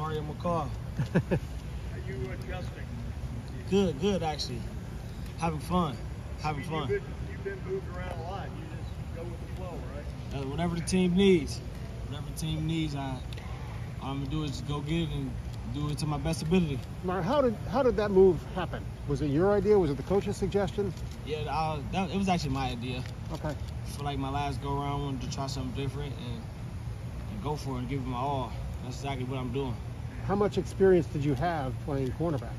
Demario McCall. Are you adjusting? Good actually. Having fun. Having fun. You've been moved around a lot. You just go with the flow, right? Whatever the team needs. Whatever the team needs, all I'm gonna do is just go get it and do it to my best ability. Now, how did that move happen? Was it your idea? Was it the coach's suggestion? Yeah, it was actually my idea. Okay. For like my last go around, I wanted to try something different and go for it and give it my all. That's exactly what I'm doing. How much experience did you have playing cornerback?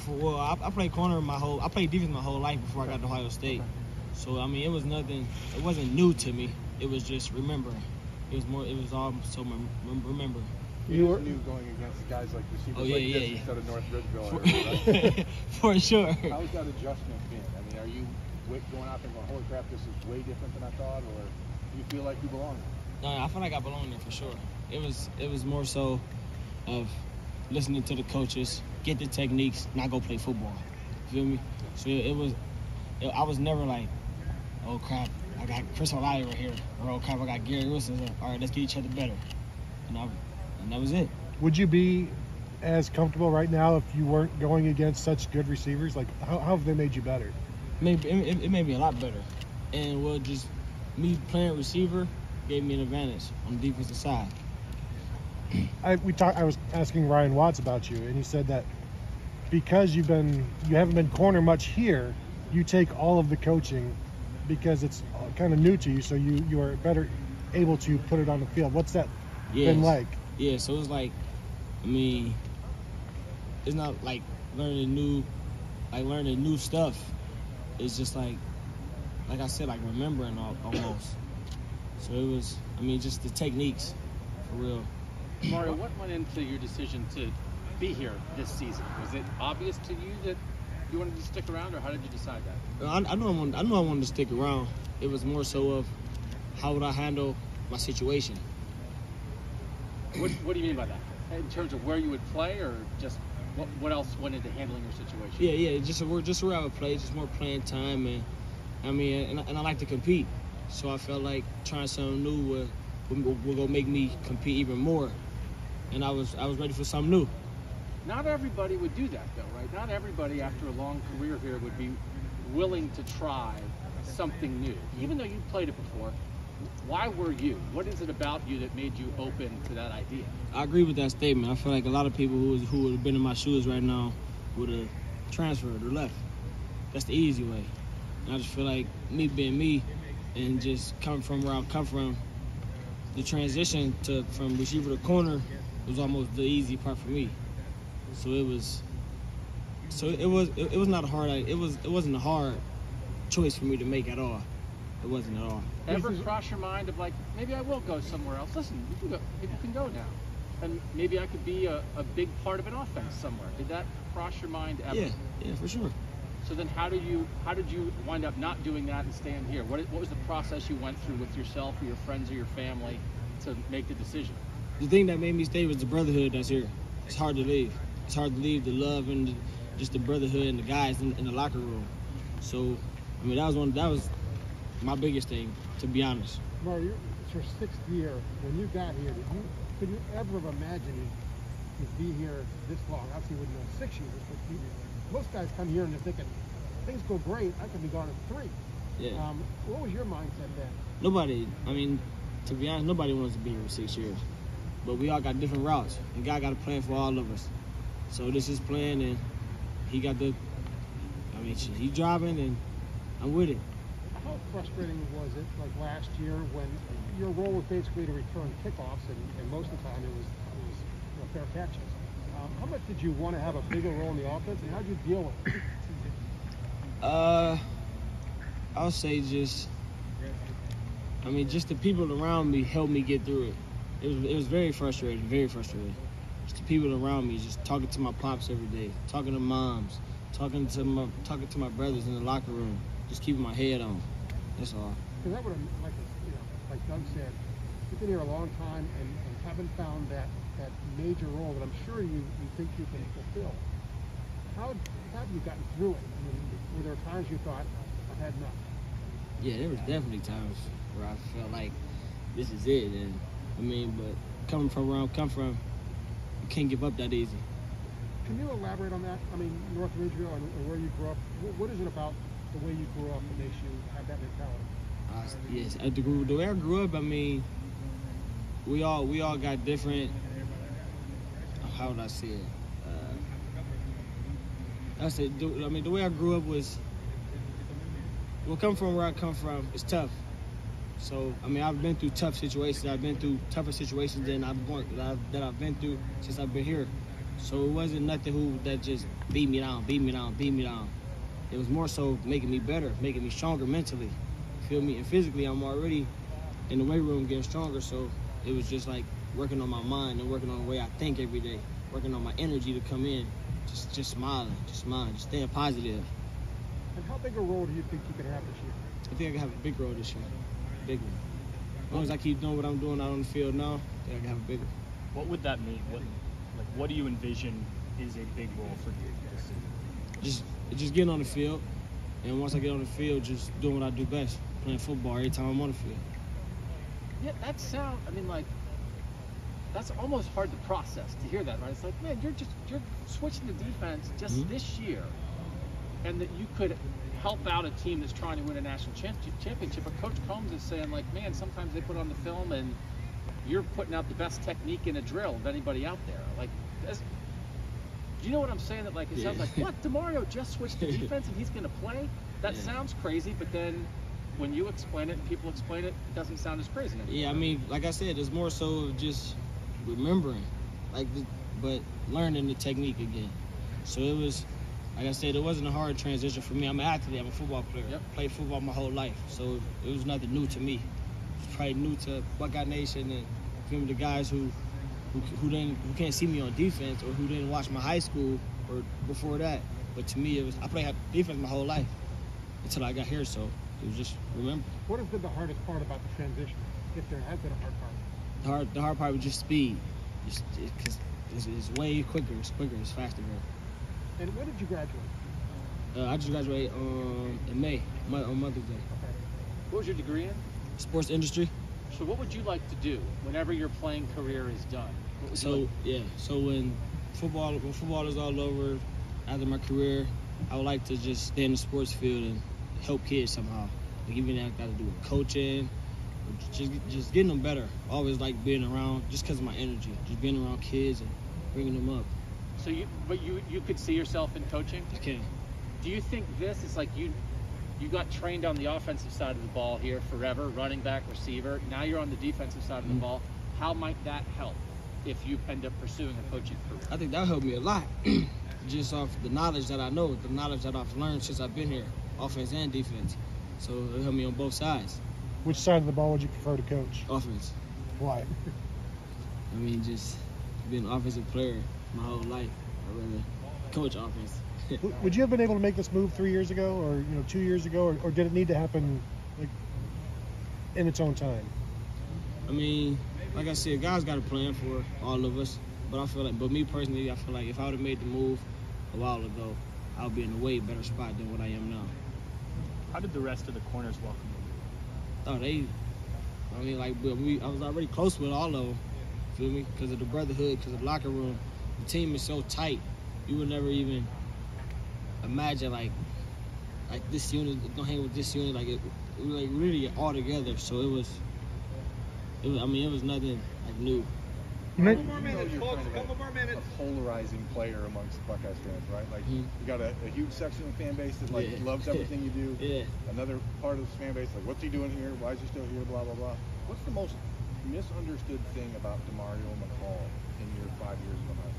Well, I played corner I played defense my whole life before I got to Ohio State. Okay. So I mean, it wasn't new to me. It was just remembering. It was all so remember. You were new going against guys like receivers this instead of North Ridgeville area, right? For sure. How's that adjustment been? I mean, are you going out there going, holy crap, this is way different than I thought, or do you feel like you belong there? No, I feel like I belong there for sure. It was more so of listening to the coaches, get the techniques, not go play football. You feel me? So I was never like, oh crap, I got Chris O'Reilly right here, or oh crap, I got Gary Wilson. All right, let's get each other better. And that was it. Would you be as comfortable right now if you weren't going against such good receivers? Like, how have they made you better? It made me a lot better. And just me playing receiver gave me an advantage on the defensive side. I was asking Ryan Watts about you, and he said that because you haven't been corner much here, you take all of the coaching because it's kind of new to you, so you are better able to put it on the field. What's that been like? Yeah, so it's like, I mean, it's not like learning new stuff. It's just like I said, like remembering almost. So it was, I mean, just the techniques, for real. Mario, what went into your decision to be here this season? Was it obvious to you that you wanted to stick around, or how did you decide that? I knew I wanted to stick around. It was more so of how would I handle my situation. What do you mean by that? In terms of where you would play, or just what else went into handling your situation? Yeah, just where I would play, just more playing time, and I mean, and I like to compete. So I felt like trying something new would go make me compete even more, and I was ready for something new. Not everybody would do that, though, right? Not everybody, after a long career here, would be willing to try something new, even though you played it before. Why were you? What is it about you that made you open to that idea? I agree with that statement. I feel like a lot of people who would have been in my shoes right now would have transferred or left. That's the easy way. And I just feel like me being me and just coming from where I come from, the transition from receiver to corner was almost the easy part for me. So it wasn't a hard choice for me to make at all. It wasn't at all. Ever cross your mind of like, maybe I will go somewhere else? Listen, people can go now, and maybe I could be a big part of an offense somewhere. Did that cross your mind ever? Yeah, for sure. So then, how did you wind up not doing that and staying here? What was the process you went through with yourself or your friends or your family to make the decision? The thing that made me stay was the brotherhood that's here. It's hard to leave. It's hard to leave the love and just the brotherhood and the guys in the locker room. So, I mean, that was my biggest thing, to be honest. Mario, it's your 6th year. When you got here, could you ever have imagined you'd be here this long? Obviously, you wouldn't know 6 years, but most guys come here and they're thinking, things go great, I could be gone in 3. Yeah. What was your mindset then? Nobody, I mean, to be honest, nobody wants to be here for 6 years. But we all got different routes, and God got a plan for all of us. So this is plan, and he he's driving, and I'm with it. How frustrating was it, like last year, when your role was basically to return kickoffs, and most of the time it was fair catches? How much did you want to have a bigger role in the offense, and how did you deal with it? I'll say just the people around me helped me get through it. It was very frustrating, very frustrating. Just the people around me, just talking to my pops every day, talking to moms, talking to my brothers in the locker room, just keeping my head on. That's all. Because that would have, like Doug said, you've been here a long time and haven't found that major role that I'm sure you think you can fulfill. How have you gotten through it? I mean, were there times you thought, I've had enough? Yeah, there was definitely times where I felt like this is it. And I mean, but coming from where I come from, can't give up that easy. Can you elaborate on that? I mean, North Ridgeville and where you grew up. What is it about the way you grew up that makes you have that mentality? Yes, the way I grew up, I mean, we all got different. How would I say it? The way I grew up was, well, come from where I come from, it's tough. So, I mean, I've been through tough situations. I've been through tougher situations than I've been through since I've been here. So it wasn't nothing that just beat me down. It was more so making me better, making me stronger mentally. Feel me? And physically, I'm already in the weight room getting stronger. So it was just like working on my mind and working on the way I think every day, working on my energy to come in, just smiling, just staying positive. And how big a role do you think you can have this year? I think I can have a big role this year, big one. As long as I keep doing what I'm doing out on the field now, I think I can have a big one. What would that mean? What do you envision is a big role for you this season? Just getting on the field, and once I get on the field, just doing what I do best, playing football every time I'm on the field. Yeah, that's almost hard to process to hear that, right? It's like, man, you're switching to defense just this year, and that you could help out a team that's trying to win a national championship. But Coach Combs is saying, like, man, sometimes they put on the film and you're putting out the best technique in a drill of anybody out there. Like, do you know what I'm saying? That, like, it sounds like, what? Demario just switched to defense and he's going to play? That sounds crazy, but then when you explain it and people explain it, it doesn't sound as crazy anymore. Yeah, I mean, like I said, it's more so of just remembering, but learning the technique again. So it was, like I said, it wasn't a hard transition for me. I'm an athlete. I'm a football player. Yep. Played football my whole life, so it was nothing new to me. It was probably new to Buckeye Nation and the guys who can't see me on defense or who didn't watch my high school or before that. But to me, I played defense my whole life until I got here. So it was just remember. What has been the hardest part about the transition, if there has been a hard part? The hard part was just speed, because it's way quicker. It's quicker. It's faster. And when did you graduate? I just graduated in May, on Mother's Day. Okay. What was your degree in? Sports industry. So what would you like to do whenever your playing career is done? So when football is all over, after my career, I would like to just stay in the sports field and help kids somehow. Like, even if I got to do with coaching, or just getting them better. I always like being around, just because of my energy, just being around kids and bringing them up. So you could see yourself in coaching? I can. Do you think this is like you got trained on the offensive side of the ball here forever, running back, receiver. Now you're on the defensive side of the ball. How might that help if you end up pursuing a coaching career? I think that helped me a lot. Just off the knowledge that I know, the knowledge that I've learned since I've been here, offense and defense. So it helped me on both sides. Which side of the ball would you prefer to coach? Offense. Why? I mean, just being an offensive player my whole life. I rather coach offense. Would you have been able to make this move 3 years ago, or 2 years ago, or did it need to happen like in its own time? I mean, like I said, God's got a plan for all of us. But me personally, I feel like if I would have made the move a while ago, I would be in a way better spot than what I am now. How did the rest of the corners welcome you? I was already close with all of them. Feel me? Because of the brotherhood, because of the locker room. The team is so tight, you would never even imagine like this unit don't hang with this unit, like it was like really all together. So it was nothing like new. Couple more minutes. A polarizing player amongst Buckeyes fans, right? Like you got a huge section of the fan base that loves everything you do. Yeah. Another part of the fan base like, what's he doing here? Why is he still here? Blah blah blah. What's the most misunderstood thing about Demario McCall in your 5 years of high school?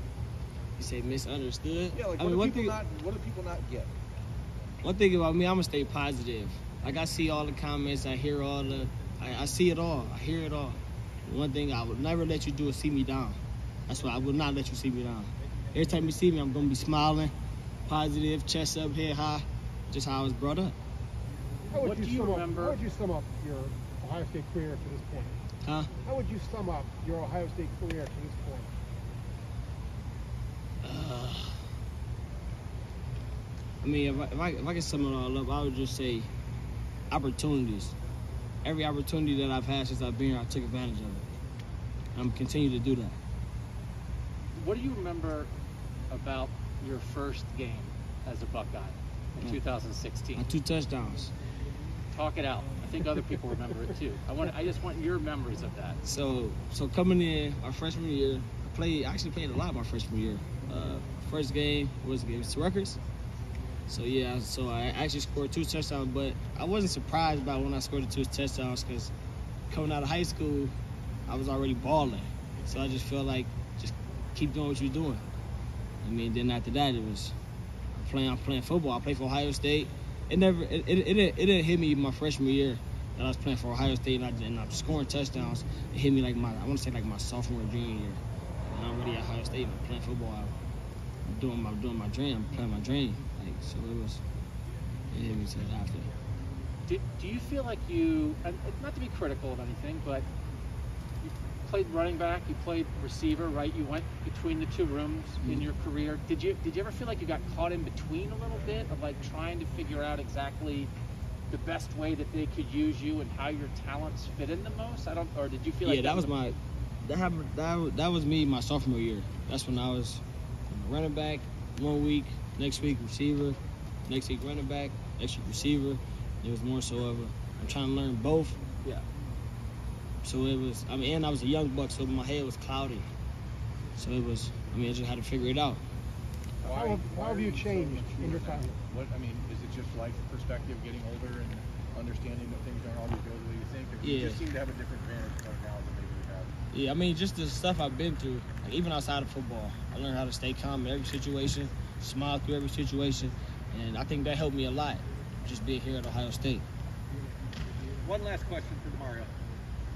You say misunderstood? Yeah, like what do people not get? One thing about me, I'm gonna stay positive. Like I see all the comments, I hear I see it all, I hear it all. One thing I would never let you do is see me down. That's why I would not let you see me down. Every time you see me, I'm gonna be smiling, positive, chest up, head high, just how I was brought up. How would you sum up your Ohio State career to this point? Huh? How would you sum up your Ohio State career to this point? I mean, if I can sum it all up, I would just say opportunities. Every opportunity that I've had since I've been here, I took advantage of it. I'm continue to do that. What do you remember about your first game as a Buckeye in 2016? My 2 touchdowns. Talk it out. I think other people remember it too. I just want your memories of that. So coming in my freshman year, I actually played a lot my freshman year. First game was against Rutgers. So I actually scored 2 touchdowns, but I wasn't surprised by when I scored the 2 touchdowns because coming out of high school, I was already balling. So I just felt like just keep doing what you're doing. I mean, then after that it was I'm playing football. I played for Ohio State. It didn't hit me my freshman year that I was playing for Ohio State and I'm scoring touchdowns. It hit me like my sophomore, junior year. And I'm already at Ohio State and playing football. I'm doing my dream. I'm playing my dream. Like, so it hit me to that after. Do you feel like you, not to be critical of anything, but you played running back, you played receiver, right? You went between the 2 rooms in your career. Did you ever feel like you got caught in between a little bit of like trying to figure out exactly the best way that they could use you and how your talents fit in the most? Or did you feel like that was me my sophomore year. That's when I was running back 1 week, next week receiver, next week running back, next week receiver. It was more so of I'm trying to learn both. Yeah. So it was, and I was a young buck, so my head was cloudy. So it was, I just had to figure it out. How have you changed in your time? Is it just life perspective, getting older and understanding that things aren't always go the way you think? Or Yeah. You just seem to have a different vantage point now than maybe you have. Yeah, just the stuff I've been through, like even outside of football, I learned how to stay calm in every situation, smile through every situation, and I think that helped me a lot, just being here at Ohio State. One last question for Demario.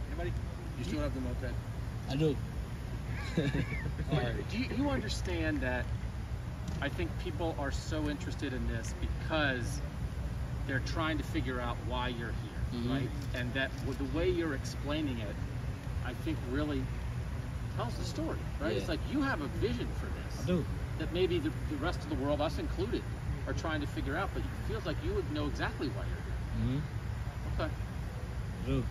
Anybody? You still have the notepad? I do. All right. Do you understand that I think people are so interested in this because they're trying to figure out why you're here, right? And that the way you're explaining it, I think really tells the story, right? Yeah. It's like you have a vision for this. I do. That maybe the rest of the world, us included, are trying to figure out, but it feels like you would know exactly why you're here. Okay. I do.